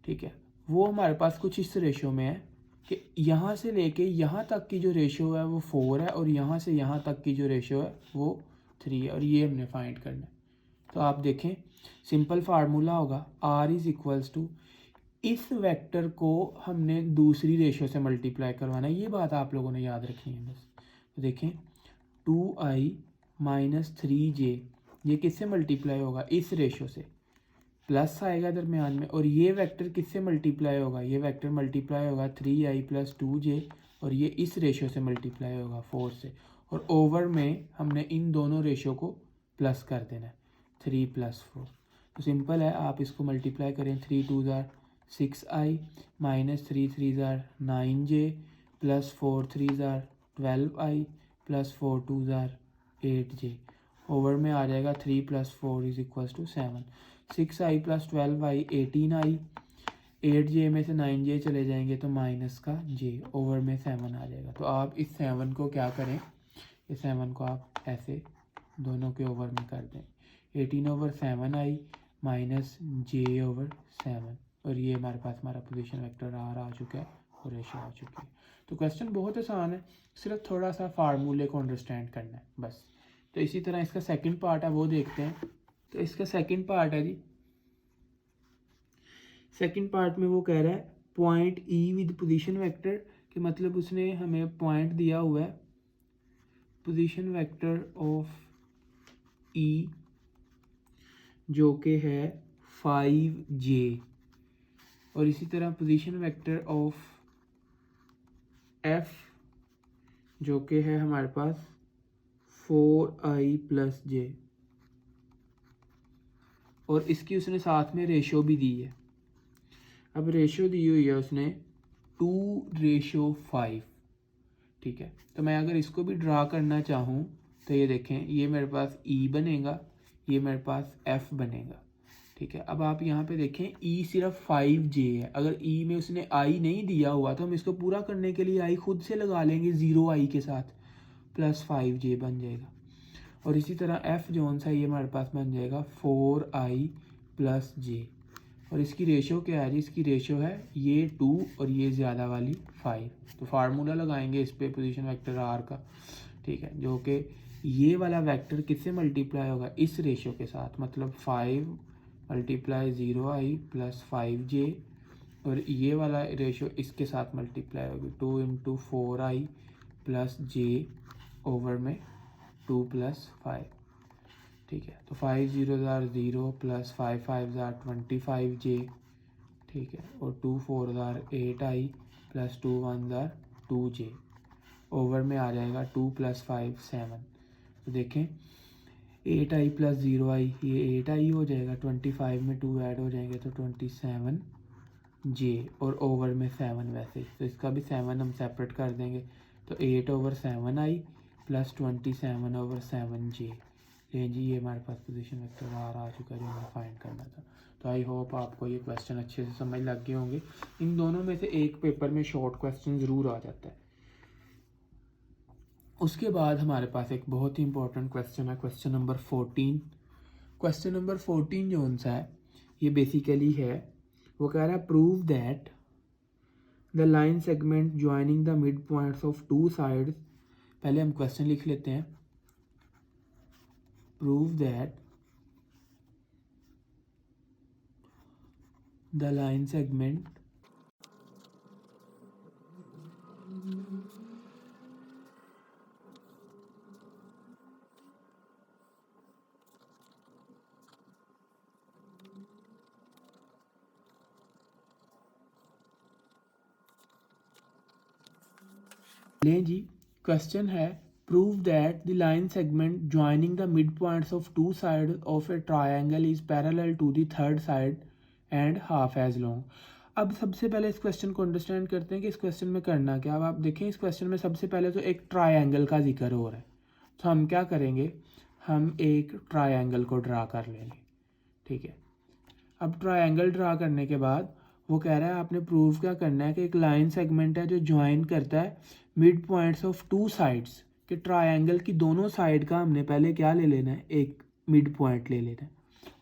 ठीक है, वो हमारे पास कुछ इस रेशो में है कि यहाँ से लेके यहाँ तक की जो रेशो है वो 4 है, और यहाँ से यहाँ तक की जो रेशो है वो 3 है, और ये हमने फाइंड करना है। तो आप देखें, सिंपल फार्मूला होगा r इज इक्वल्स टू, इस वेक्टर को हमने दूसरी रेशो से मल्टीप्लाई करवाना है, ये बात आप लोगों ने याद रखनी है बस। तो देखें 2i माइनस 3j, ये किससे मल्टीप्लाई होगा, इस रेशो से, प्लस आएगा दरमियान में, और ये वेक्टर किससे मल्टीप्लाई होगा, ये वेक्टर मल्टीप्लाई होगा 3i प्लस 2j, और ये इस रेशो से मल्टीप्लाई होगा 4 से, और ओवर में हमने इन दोनों रेशो को प्लस कर देना है, 3 प्लस 4। तो सिंपल है, आप इसको मल्टीप्लाई करें, 3 2 ज़ार 6i माइनस 3 3 ज़ार 9j प्लस 4 3 ज़ार 12i प्लस 4 2 ज़ार 8j, ओवर में आ जाएगा 3 plus 4 is equals to 7, 6i plus 12i 18i, 8j में से 9j चले जाएंगे तो माइनस का j, ओवर में 7 आ जाएगा। तो आप इस 7 को क्या करें, इस 7 को आप ऐसे दोनों के ओवर में कर दें, 18/7i माइनस j ओवर 7, और ये हमारे पास हमारा पोजीशन वेक्टर आर आ चुका है और रेशो आ चुकी है। तो क्वेश्चन बहुत आसान है, सिर्फ थोड़ा सा फार्मूले को अंडरस्टैंड करना है बस। तो इसी तरह इसका सेकंड पार्ट है, वो देखते हैं। तो इसका सेकंड पार्ट है जी, सेकंड पार्ट में वो कह रहा है point E with position vector, कि मतलब उसने हमें पॉइंट दिया हुआ है पोजीशन वेक्टर ऑफ ई जो कि है 5j, और इसी तरह पोजीशन वेक्टर ऑफ एफ जो कि है हमारे पास 4i प्लस j, और इसकी उसने साथ में रेशो भी दी है। अब रेशो दी हुई है उसने 2:5। ठीक है, तो मैं अगर इसको भी ड्रा करना चाहूँ तो ये देखें, ये मेरे पास e बनेगा, ये मेरे पास f बनेगा। ठीक है, अब आप यहाँ पे देखें e सिर्फ 5j है, अगर e में उसने i नहीं दिया हुआ तो हम इसको पूरा करने के लिए i खुद से लगा लेंगे 0i के साथ, प्लस 5j बन जाएगा। और इसी तरह f जोन सा ये हमारे पास बन जाएगा 4i प्लस j, और इसकी रेशो क्या है जी, इसकी रेशो है ये 2 और ये ज़्यादा वाली 5। तो फार्मूला लगाएंगे इस पे पोजीशन वेक्टर आर का, ठीक है, जो कि ये वाला वेक्टर किससे मल्टीप्लाई होगा, इस रेशो के साथ, मतलब 5 मल्टीप्लाई 0i प्लस 5j, और ये वाला रेशो इसके साथ मल्टीप्लाई होगी 2 into 4i plus j over में 2 प्लस 5। ठीक है, तो 5 0 ज़ार 0 प्लस 5 5 ज़ार 25j, ठीक है, और 2 4 ज़ार 8i प्लस 2 1 ज़ार 2j, ओवर में आ जाएगा 2 प्लस 5 7। तो देखें 8i प्लस 0i, ये 8i हो जाएगा, 25 में 2 ऐड हो जाएंगे तो 27j, और ओवर में 7 वैसे, तो इसका भी 7 हम सेपरेट कर देंगे, तो 8/7i प्लस 27/7j। जी ये हमारे पास पोजीशन वेक्टर बाहर आ चुका है जो हमें फाइंड करना था। तो आई होप आपको ये क्वेश्चन अच्छे से समझ लग गए होंगे। इन दोनों में से एक पेपर में शॉर्ट क्वेश्चन ज़रूर आ जाता है। उसके बाद हमारे पास एक बहुत ही इंपॉर्टेंट क्वेश्चन है, क्वेश्चन नंबर 14। क्वेश्चन नंबर 14 जो सा है ये बेसिकली है, वो कह रहा है prove that the line segment joining the mid points of two sides. पहले हम क्वेश्चन लिख लेते हैं, prove that the line segment लें जी। क्वेश्चन है prove that the line segment joining the mid points of two side of a triangle is parallel to the third side and half as long. अब सबसे पहले इस question को understand करते हैं कि इस क्वेश्चन में करना क्या। अब आप देखें इस क्वेश्चन में सबसे पहले तो एक ट्रायंगल का जिक्र हो रहा है, तो हम क्या करेंगे, हम एक ट्रायंगल को ड्रा कर लेंगे, ठीक है। अब ट्रायंगल ड्रा करने के बाद वो कह रहा है आपने प्रूव क्या करना है कि एक लाइन सेगमेंट है जो ज्वाइन करता है mid points of two sides, कि ट्रायंगल की दोनों साइड का हमने पहले क्या ले लेना है, एक मिड पॉइंट ले लेना है,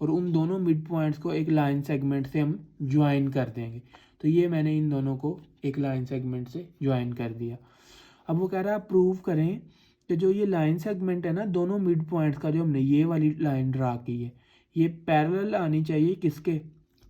और उन दोनों मिड पॉइंट्स को एक लाइन सेगमेंट से हम ज्वाइन कर देंगे। तो ये मैंने इन दोनों को एक लाइन सेगमेंट से ज्वाइन कर दिया। अब वो कह रहा है आप प्रूव करें कि जो ये लाइन सेगमेंट है ना, दोनों मिड पॉइंट्स का जो हमने ये वाली लाइन ड्रा की है, ये पैरेलल आनी चाहिए किसके,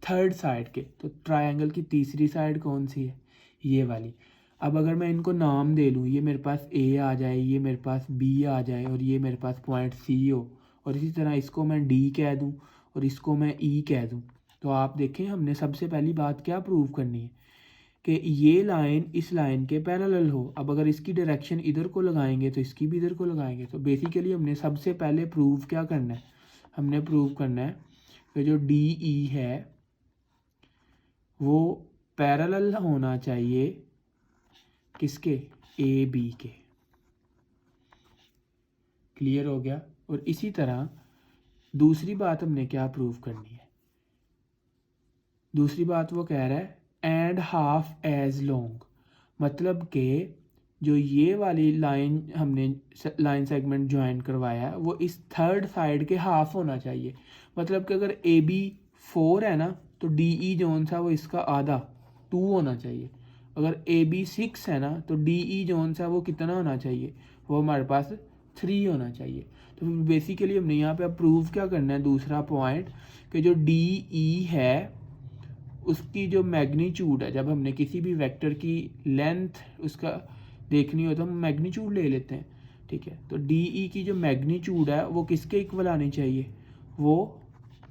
थर्ड साइड के। तो ट्रायंगल की तीसरी साइड कौन सी है, ये वाली। अब अगर मैं इनको नाम दे लूँ, ये मेरे पास ए आ जाए, ये मेरे पास बी आ जाए, और ये मेरे पास पॉइंट सी हो, और इसी तरह इसको मैं डी कह दूँ और इसको मैं ई कह दूँ, तो आप देखें हमने सबसे पहली बात क्या प्रूव करनी है कि ये लाइन इस लाइन के पैरेलल हो। अब अगर इसकी डायरेक्शन इधर को लगाएंगे तो इसकी भी इधर को लगाएंगे। तो बेसिकली हमने सबसे पहले प्रूव क्या करना है, हमने प्रूव करना है कि जो डी ई है वो पैरेलल होना चाहिए किसके, ए बी के। क्लियर हो गया। और इसी तरह दूसरी बात हमने क्या प्रूव करनी है, दूसरी बात वो कह रहा है एंड हाफ एज लॉन्ग, मतलब कि जो ये वाली लाइन हमने लाइन सेगमेंट ज्वाइन करवाया है वो इस थर्ड साइड के हाफ होना चाहिए। मतलब कि अगर ए बी 4 है ना, तो डी ई जोन सा वो इसका आधा 2 होना चाहिए। अगर ए बी 6 है ना, तो डी ई जोन सा वो कितना होना चाहिए, वो हमारे पास 3 होना चाहिए। तो बेसिकली हमने यहाँ पे अब प्रूव क्या करना है, दूसरा पॉइंट, कि जो डी ई है उसकी जो मैग्नीट्यूड है, जब हमने किसी भी वेक्टर की लेंथ उसका देखनी हो तो हम मैग्नीट्यूड ले लेते हैं, ठीक है। तो डी ई की जो मैग्नीट्यूड है वो किसके इक्वल आनी चाहिए, वो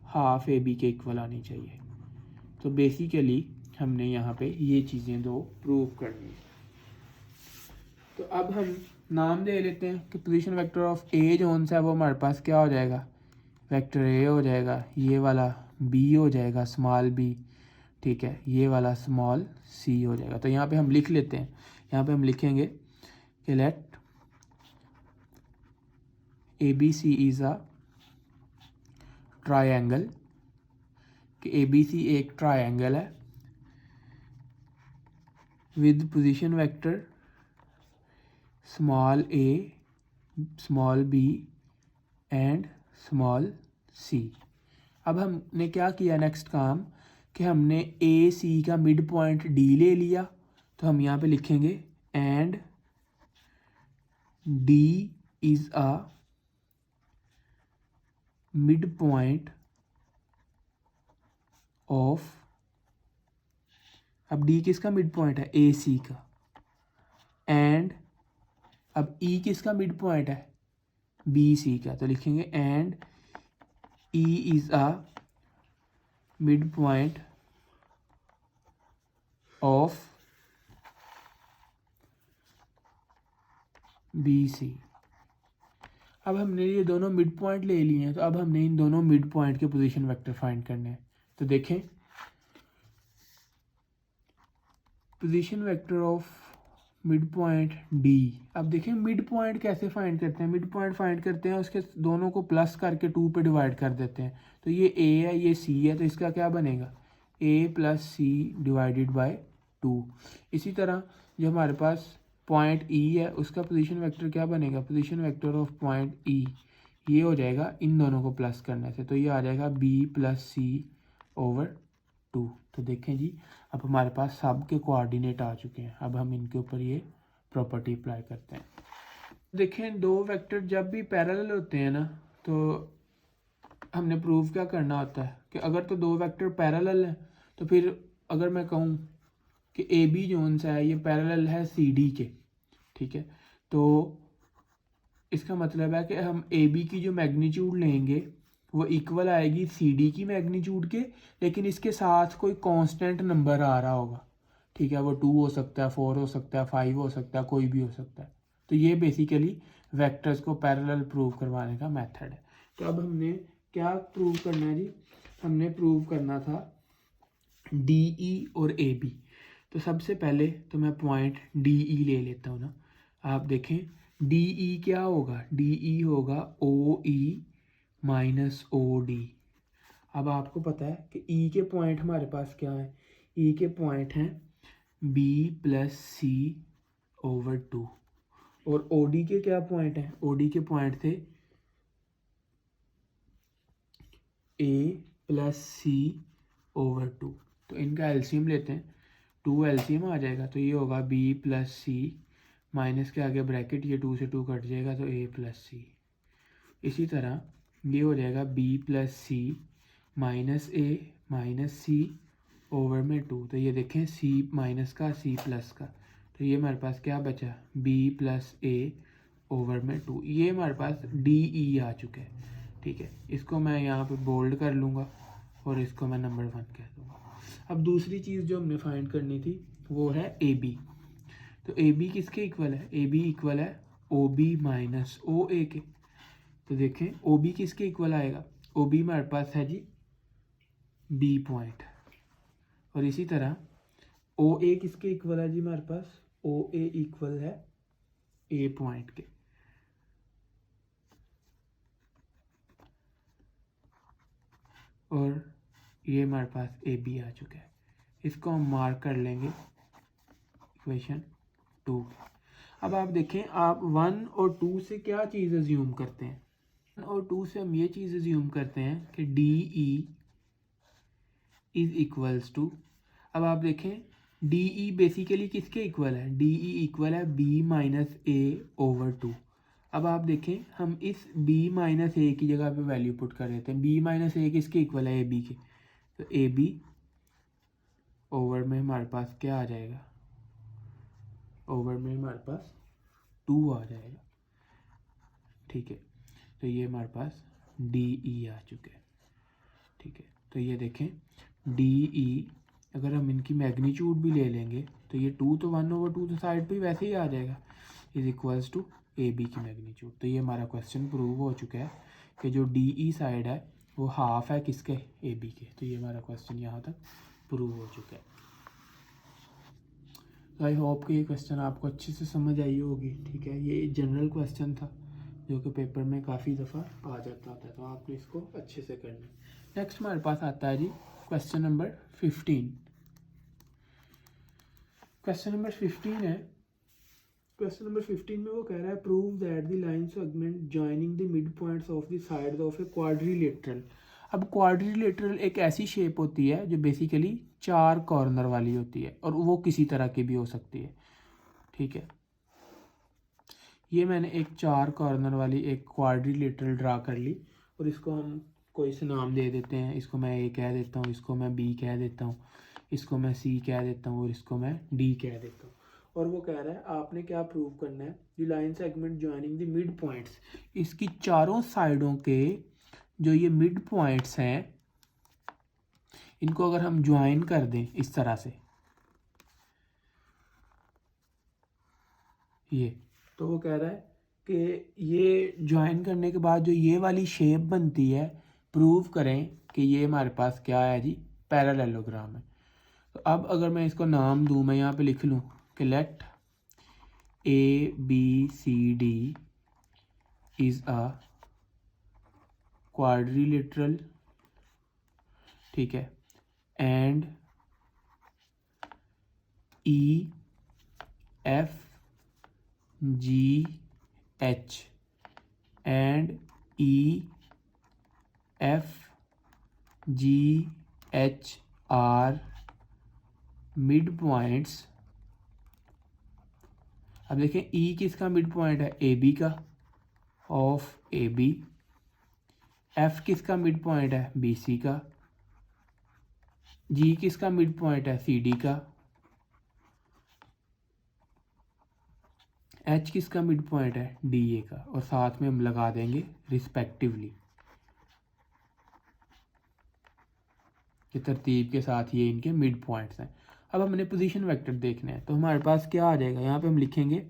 हाफ ए बी के इक्वल आनी चाहिए। तो बेसिकली हमने यहाँ पे ये चीज़ें दो प्रूव करनी है। तो अब हम नाम दे लेते हैं कि position vector of A zone सा है वो हमारे पास क्या हो जाएगा, वेक्टर ए हो जाएगा, ये वाला बी हो जाएगा स्मॉल बी, ठीक है, ये वाला स्मॉल सी हो जाएगा। तो यहाँ पे हम लिख लेते हैं, यहाँ पे हम लिखेंगे कि let A B C is a triangle, कि ए बी सी एक ट्रायंगल है with position vector small A, small B and small C. अब हमने क्या किया नेक्स्ट काम, कि हमने ए सी का मिड पॉइंट डी ले लिया, तो हम यहाँ पे लिखेंगे and D is a mid point of, अब डी किसका मिड पॉइंट है, ए सी का, एंड अब ई किसका मिड पॉइंट है, बी सी का, तो लिखेंगे and E is a mid point of B C. अब हमने ये दोनों मिड पॉइंट ले लिए हैं, तो अब हमने इन दोनों मिड पॉइंट के पोजीशन वेक्टर फाइंड करने हैं। तो देखें position vector of mid point D. अब देखें मिड पॉइंट कैसे फाइंड करते हैं। मिड पॉइंट फाइंड करते हैं, उसके दोनों को प्लस करके 2 पे डिवाइड कर देते हैं। तो ये ए है, ये सी है, तो इसका क्या बनेगा, ए प्लस सी डिवाइडेड बाय 2। इसी तरह जो हमारे पास पॉइंट ई है, उसका पोजीशन वेक्टर क्या बनेगा, पोजीशन वेक्टर ऑफ पॉइंट ई, ये हो जाएगा इन दोनों को प्लस करने से, तो ये आ जाएगा बी प्लस सी ओवर 2। तो देखें जी, अब हमारे पास सब के कोऑर्डिनेट आ चुके हैं। अब हम इनके ऊपर ये प्रॉपर्टी अप्लाई करते हैं। देखें दो वेक्टर जब भी पैरेलल होते हैं ना, तो हमने प्रूव क्या करना होता है कि अगर तो दो वेक्टर पैरेलल हैं, तो फिर अगर मैं कहूँ कि ए बी जोन सा है, ये पैरेलल है सी डी के, ठीक है, तो इसका मतलब है कि हम ए बी की जो मैग्नीट्यूड लेंगे वो इक्वल आएगी सी डी की मैग्नीट्यूड के, लेकिन इसके साथ कोई कांस्टेंट नंबर आ रहा होगा, ठीक है, वो 2 हो सकता है, 4 हो सकता है, 5 हो सकता है, कोई भी हो सकता है। तो ये बेसिकली वेक्टर्स को पैरेलल प्रूव करवाने का मेथड है। तो अब हमने क्या प्रूव करना है जी, हमने प्रूव करना था डी ई और ए बी। तो सबसे पहले तो मैं पॉइंट डी ई ले लेता हूँ ना। आप देखें डी ई क्या होगा, डी ई होगा ओ ई माइनस ओ डी। अब आपको पता है कि ई के पॉइंट हमारे पास क्या है, ई के पॉइंट हैं बी प्लस सी ओवर 2, और ओ डी के क्या पॉइंट हैं, ओ डी के पॉइंट थे ए प्लस सी ओवर 2। तो इनका एलसीएम लेते हैं, 2 एलसीएम आ जाएगा, तो ये होगा बी प्लस सी माइनस के आगे ब्रैकेट, ये 2 से 2 कट जाएगा, तो ए प्लस सी। इसी तरह ये हो जाएगा बी प्लस सी माइनस ए माइनस सी ओवर में 2। तो ये देखें सी माइनस का सी प्लस का, तो ये हमारे पास क्या बचा, बी प्लस ए ओवर में 2। ये हमारे पास डी ई आ चुका है, ठीक है। इसको मैं यहाँ पे बोल्ड कर लूँगा और इसको मैं नंबर 1 कह दूँगा। अब दूसरी चीज़ जो हमने फाइंड करनी थी वो है ए बी। तो ए बी किसके इक्वल है, ए बी इक्वल है ओ बी माइनस ओ ए के। तो देखें ओ बी किसके इक्वल आएगा, ओ बी हमारे पास है जी बी पॉइंट, और इसी तरह ओ ए किसके इक्वल है जी हमारे पास, ओ ए इक्वल है ए पॉइंट के। और ये हमारे पास ए बी आ चुका है, इसको हम मार्क कर लेंगे इक्वेशन 2। अब आप देखें, आप 1 और 2 से क्या चीज़ अज्यूम करते हैं, 1 और 2 से हम ये चीज़ अज्यूम करते हैं कि D E is equals to, अब आप देखें डी ई बेसिकली किसके इक्वल है, डी ई इक्वल है बी माइनस ए ओवर 2। अब आप देखें हम इस b माइनस ए की जगह पे वैल्यू पुट कर देते हैं, b माइनस ए किसके इक्वल है, ए बी के। तो ए बी ओवर में हमारे पास क्या आ जाएगा, ओवर में हमारे पास 2 आ जाएगा, ठीक है। तो ये हमारे पास डी ई आ चुके हैं, ठीक है। तो ये देखें डी ई, अगर हम इनकी मैग्नीट्यूड भी ले लेंगे तो ये 2 तो 1 ओवर 2 तो साइड पे वैसे ही आ जाएगा, is equals to A B की मैग्नीट्यूड। तो ये हमारा क्वेश्चन प्रूव हो चुका है कि जो डी ई साइड है वो हाफ है किसके, ए बी के। तो ये हमारा क्वेश्चन यहाँ तक प्रूव हो चुका है। तो आई होप कि ये क्वेश्चन आपको अच्छे से समझ आई होगी, ठीक है। ये जनरल क्वेश्चन था जो कि पेपर में काफ़ी दफ़ा आ जाता था, तो आपने इसको अच्छे से करना है। नेक्स्ट हमारे पास आता है जी क्वेश्चन नंबर 15। क्वेश्चन नंबर 15 है, क्वेश्चन नंबर 15 में वो कह रहा है prove that the line segment joining the mid points of the side of a quadrilateral. अब क्वाड्रिलेटरल एक ऐसी शेप होती है जो बेसिकली 4 कॉर्नर वाली होती है, और वो किसी तरह की भी हो सकती है, ठीक है। ये मैंने एक 4 कॉर्नर वाली एक क्वाड्रिलेटरल ड्रा कर ली, और इसको हम कोई से नाम दे देते हैं। इसको मैं ए कह देता हूँ, इसको मैं बी कह देता हूँ, इसको मैं सी कह देता हूँ, और इसको मैं डी कह देता हूँ। और वो कह रहा है आपने क्या प्रूव करना है, the line segment joining the mid points, इसकी चारों साइडों के जो ये मिड पॉइंट्स हैं इनको अगर हम ज्वाइन कर दें इस तरह से, ये, तो वो कह रहा है कि ये ज्वाइन करने के बाद जो ये वाली शेप बनती है, प्रूव करें कि ये हमारे पास क्या है जी, पैरेललोग्राम है। तो अब अगर मैं इसको नाम दूं, मैं यहाँ पे लिख लूँ कि let ABCD is a quadrilateral, ठीक है, and EFGH and EFGH are mid points. अब देखें E किसका मिड पॉइंट है, AB का, ऑफ AB। F किसका मिड पॉइंट है, BC का। G किसका मिड पॉइंट है, CD का। H किसका मिड पॉइंट है, DA का। और साथ में हम लगा देंगे रिस्पेक्टिवली, कि तरतीब के साथ ये इनके मिड पॉइंट्स हैं। अब हमने पोजीशन वेक्टर देखने हैं, तो हमारे पास क्या आ जाएगा, यहाँ पे हम लिखेंगे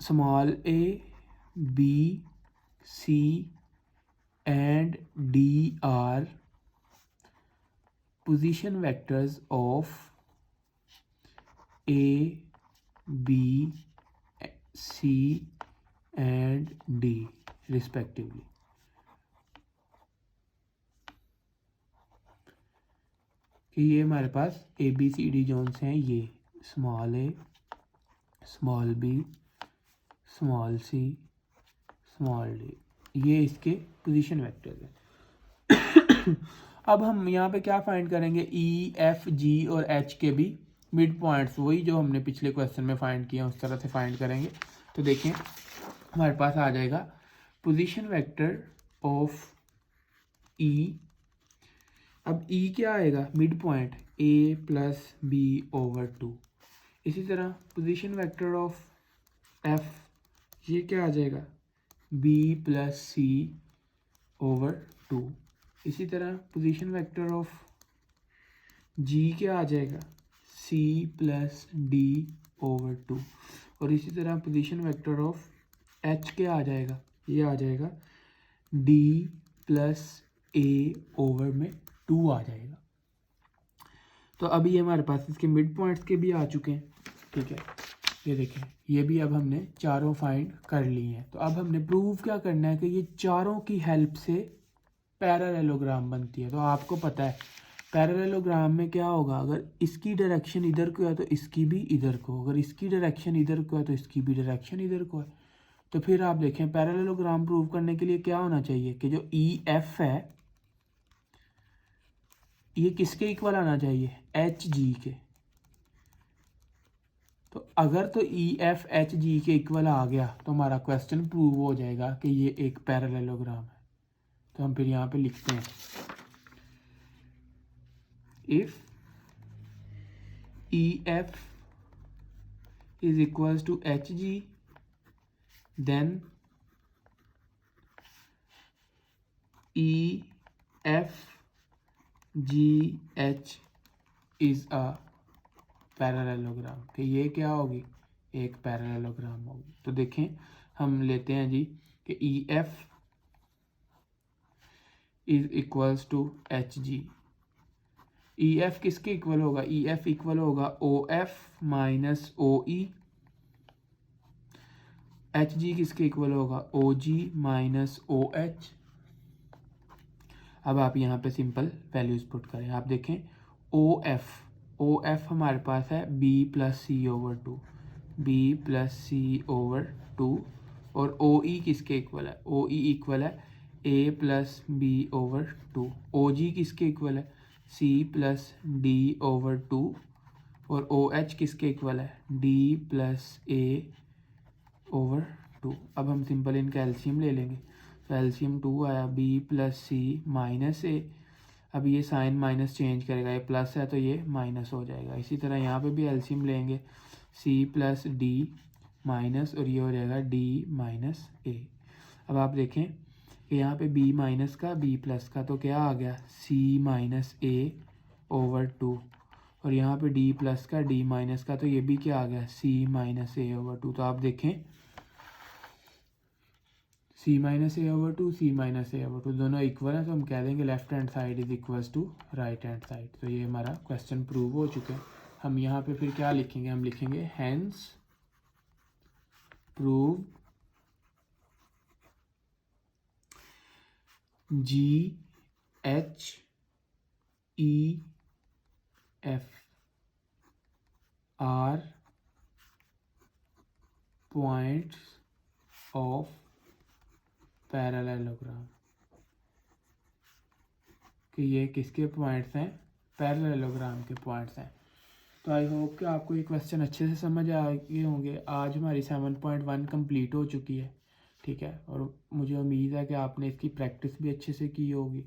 small a, B, C and D are position vectors of A, B, C and D respectively। कि ये हमारे पास ABCD जोन्स हैं, ये small a, small b, small c, small d, ये इसके पोजीशन वेक्टर्स हैं। अब हम यहाँ पे क्या फाइंड करेंगे, E, F, G और H के भी मिड पॉइंट्स, वही जो हमने पिछले क्वेश्चन में फाइंड किया उस तरह से फाइंड करेंगे। तो देखें हमारे पास आ जाएगा पोजीशन वेक्टर ऑफ E। अब E क्या आएगा, मिड पॉइंट A + B/2। इसी तरह पोजीशन वेक्टर ऑफ F, ये क्या आ जाएगा, B + C/2। इसी तरह पोजीशन वेक्टर ऑफ G क्या आ जाएगा, C + D/2। और इसी तरह पोजीशन वेक्टर ऑफ H क्या आ जाएगा, ये आ जाएगा D + A/2 आ जाएगा। तो अभी ये हमारे पास इसके मिड पॉइंट्स के भी आ चुके हैं, ठीक है। ये देखें, ये भी अब हमने चारों फाइंड कर लिए हैं। तो अब हमने प्रूव क्या करना है कि ये चारों की हेल्प से पैरेललोग्राम बनती है। तो आपको पता है पैरेललोग्राम में क्या होगा, अगर इसकी डायरेक्शन इधर को है तो इसकी भी इधर को, अगर इसकी डायरेक्शन इधर को है तो इसकी भी डायरेक्शन इधर को है। तो फिर आप देखें पैरेललोग्राम प्रूव करने के लिए क्या होना चाहिए कि जो EF है ये किसके इक्वल आना चाहिए, HG के। तो अगर तो EF HG के इक्वल आ गया तो हमारा क्वेश्चन प्रूव हो जाएगा कि ये एक पैरेललोग्राम है। तो हम फिर यहाँ पे लिखते हैं, if EF is equals to HG then EFGH is a parallelogram. कि ये क्या होगी, एक पैरेललोग्राम होगी। तो देखें हम लेते हैं जी कि EF is equals to HG। EF किसके इक्वल होगा, EF इक्वल होगा OF - OE। HG किसके इक्वल होगा, OG - OH। अब आप यहाँ पे सिंपल वैल्यूज पुट करें। आप देखें OF हमारे पास है B + C/2, B + C/2। और OE किसके इक्वल है, OE इक्वल है A + B/2। OG किसके इक्वल है, C + D/2। और OH किसके इक्वल है, D + A/2। अब हम सिंपल इनका एलसीएम ले लेंगे। तो एलसीएम 2 आया, B + C - A। अब ये साइन माइनस चेंज करेगा, ये प्लस है तो ये माइनस हो जाएगा। इसी तरह यहाँ पे भी एलसीएम लेंगे, C + D माइनस, और ये हो जाएगा D - A। अब आप देखें कि यहाँ पे B माइनस का B प्लस का, तो क्या आ गया, C - A/2। और यहाँ पे डी प्लस का डी माइनस का, तो ये भी क्या आ गया C minus A over two. तो आप देखें C minus A over two, C minus A over two दोनों इक्वल है, तो हम कह देंगे left hand side is equals to right hand side. तो ये हमारा क्वेश्चन प्रूव हो चुका है। हम यहाँ पे फिर क्या लिखेंगे, हम लिखेंगे hence prove ji H E F R points of parallelogram, कि ये किसके पॉइंट्स हैं, पैरेललोग्राम के पॉइंट्स हैं। तो आई होप कि आपको ये क्वेश्चन अच्छे से समझ आ गए होंगे। आज हमारी 7.1 कंप्लीट हो चुकी है, ठीक है, और मुझे उम्मीद है कि आपने इसकी प्रैक्टिस भी अच्छे से की होगी।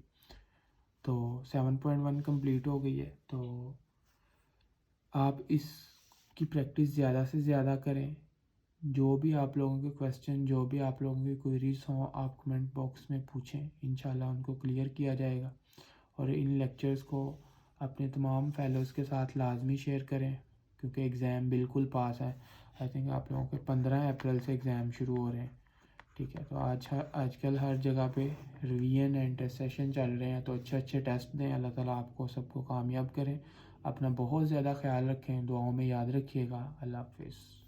तो 7.1 कंप्लीट हो गई है, तो आप इसकी प्रैक्टिस ज़्यादा से ज़्यादा करें। जो भी आप लोगों के क्वेश्चन, जो भी आप लोगों की क्वेरीज हों, आप कमेंट बॉक्स में पूछें, इंशाल्लाह उनको क्लियर किया जाएगा। और इन लेक्चर्स को अपने तमाम फेलोज़ के साथ लाजमी शेयर करें, क्योंकि एग्ज़ाम बिल्कुल पास है। आई थिंक आप लोगों के 15 अप्रैल से एग्ज़ाम शुरू हो रहे हैं, ठीक है। तो आजकल हर जगह पे रिवीजन एंड टेस्ट सेशन चल रहे हैं, तो अच्छे अच्छे टेस्ट दें। अल्लाह ताला आपको सबको कामयाब करें। अपना बहुत ज़्यादा ख्याल रखें, दुआओं में याद रखिएगा। अल्लाह हाफिज़।